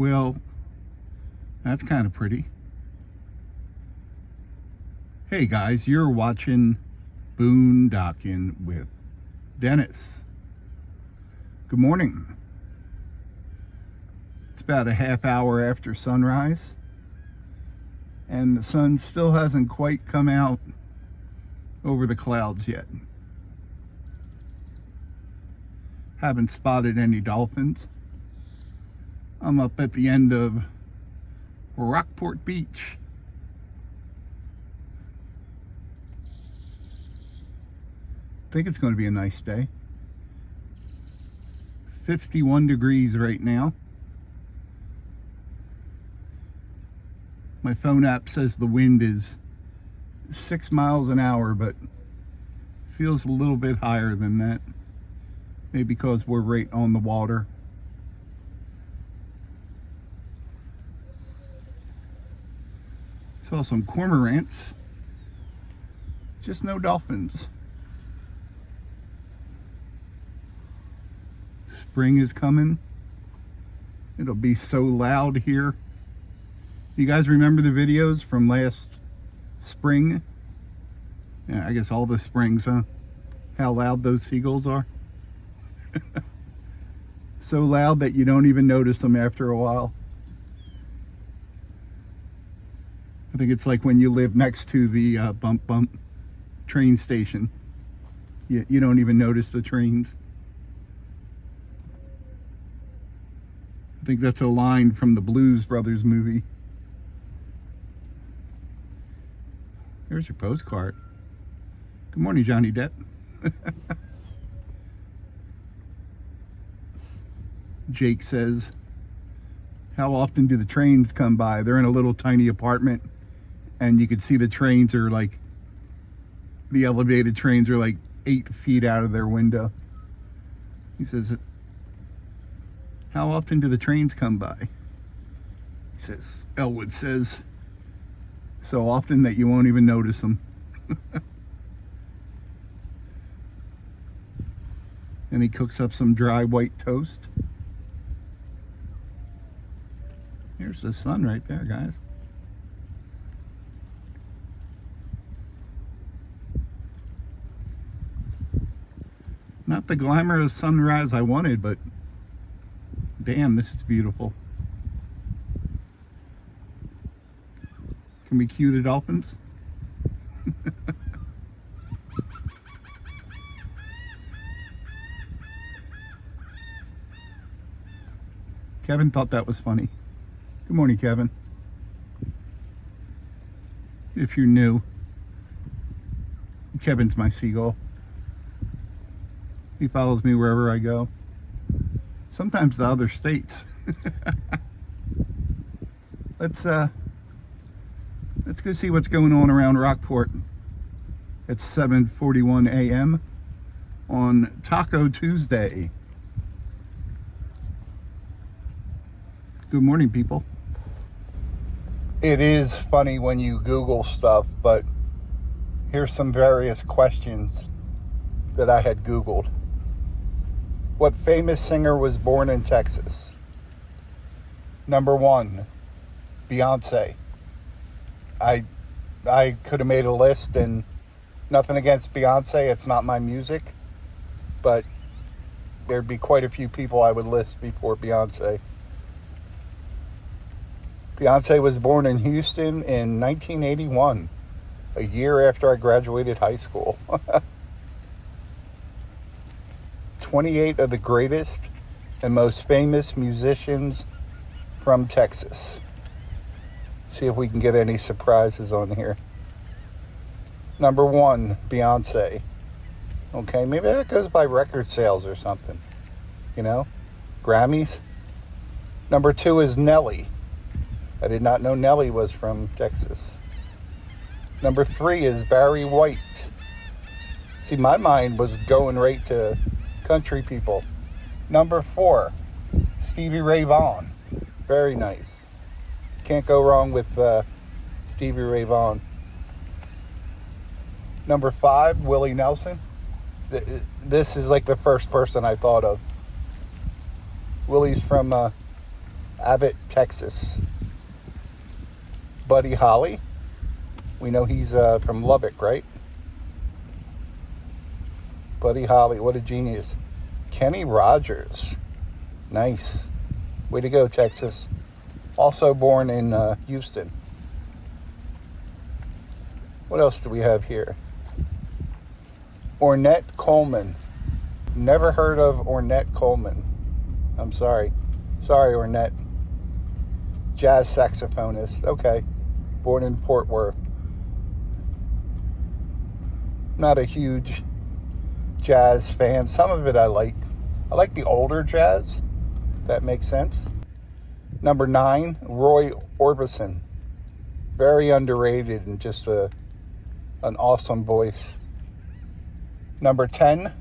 Well, that's kind of pretty. Hey guys, you're watching Boondocking with Dennis. Good morning. It's about a half hour after sunrise, and the sun still hasn't quite come out over the clouds yet. Haven't spotted any dolphins. I'm up at the end of Rockport Beach. I think it's going to be a nice day. 51 degrees right now. My phone app says the wind is 6 miles an hour, but feels a little bit higher than that. Maybe because we're right on the water. Saw some cormorants. Just no dolphins. Spring is coming. It'll be so loud here. You guys remember the videos from last spring? Yeah, I guess all the springs, huh? How loud those seagulls are. So loud that you don't even notice them after a while. I think it's like when you live next to the bump train station. You don't even notice the trains. I think that's a line from the Blues Brothers movie. There's your postcard. Good morning, Johnny Depp. Jake says, how often do the trains come by? They're in a little tiny apartment, and you can see the trains are like, the elevated trains are like 8 feet out of their window. He says, how often do the trains come by? He says, Elwood says, so often that you won't even notice them. And he cooks up some dry white toast. Here's the sun right there, guys. Not the glamorous sunrise I wanted, but damn, this is beautiful. Can we cue the dolphins? Kevin thought that was funny. Good morning, Kevin. If you're new, Kevin's my seagull. He follows me wherever I go. Sometimes to other states. Let's go see what's going on around Rockport. It's 7:41 a.m. on Taco Tuesday. Good morning, people. It is funny when you Google stuff, but here's some various questions that I had Googled. What famous singer was born in Texas? Number 1, Beyonce. I could have made a list, and nothing against Beyonce. It's not my music, but there'd be quite a few people I would list before Beyonce. Beyonce was born in Houston in 1981, a year after I graduated high school. 28 of the greatest and most famous musicians from Texas. See if we can get any surprises on here. Number 1, Beyonce. Okay, maybe that goes by record sales or something. You know, Grammys. Number 2 is Nelly. I did not know Nelly was from Texas. Number 3 is Barry White. See, my mind was going right to country people. Number 4, Stevie Ray Vaughan. Very nice. Can't go wrong with Stevie Ray Vaughan. Number 5, Willie Nelson. This is like the first person I thought of. Willie's from Abbott, Texas. Buddy Holly. We know he's from Lubbock, right? Buddy Holly, what a genius. Kenny Rogers. Nice. Way to go, Texas. Also born in Houston. What else do we have here? Ornette Coleman. Never heard of Ornette Coleman. I'm sorry. Sorry, Ornette. Jazz saxophonist. Okay. Born in Fort Worth. Not a huge jazz fan. Some of it I like. I like the older jazz. If that makes sense. Number 9, Roy Orbison. Very underrated and just an awesome voice. Number 10,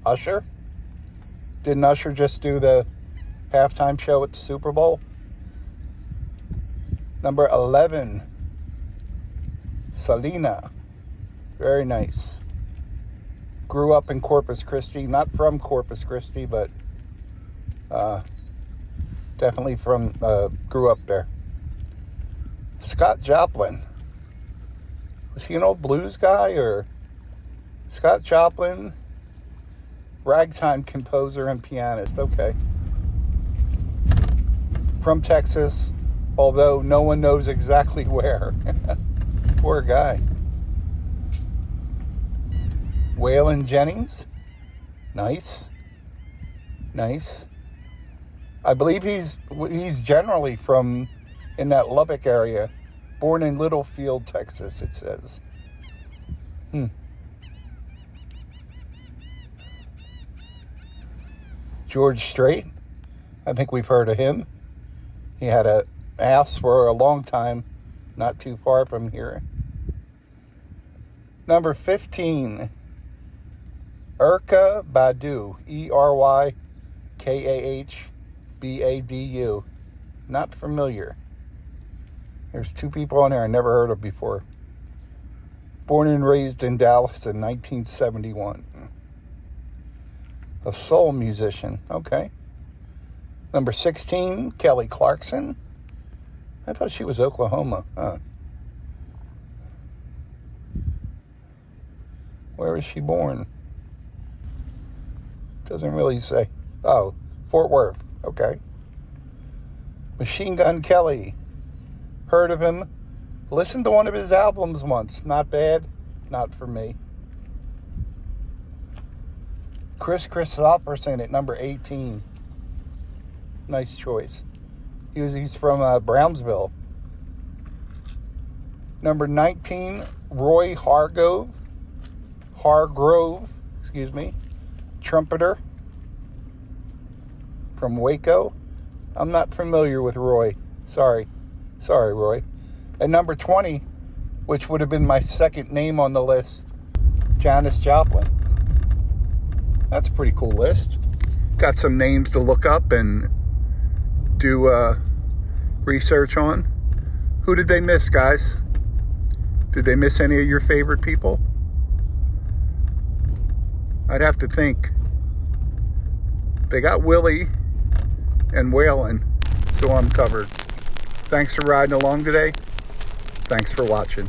Usher. Didn't Usher just do the halftime show at the Super Bowl? Number 11, Selena. Very nice. Grew up in Corpus Christi. Not from Corpus Christi, but definitely from, grew up there. Scott Joplin. Was he an old blues guy or? Scott Joplin, ragtime composer and pianist. Okay. From Texas, although no one knows exactly where. Poor guy. Waylon Jennings. Nice. Nice. I believe he's generally from in that Lubbock area. Born in Littlefield, Texas, it says. George Strait. I think we've heard of him. He had a house for a long time, not too far from here. Number 15, Erykah Badu. ERYKAHBADU. Not familiar. There's 2 people on there I never heard of before. Born and raised in Dallas in 1971. A soul musician. Okay. Number 16, Kelly Clarkson. I thought she was Oklahoma. Huh. Where was she born? Doesn't really say. Oh, Fort Worth. Okay. Machine Gun Kelly. Heard of him. Listened to one of his albums once. Not bad. Not for me. Chris Christopherson at number 18. Nice choice. He's from Brownsville. Number 19, Roy Hargrove, trumpeter from Waco. I'm not familiar with Roy. Sorry, Roy. And number 20, which would have been my second name on the list, Janis Joplin. That's a pretty cool list. Got some names to look up and do research on. Who did they miss, guys? Did they miss any of your favorite people? I'd have to think. They got Willie and Waylon, so I'm covered. Thanks for riding along today. Thanks for watching.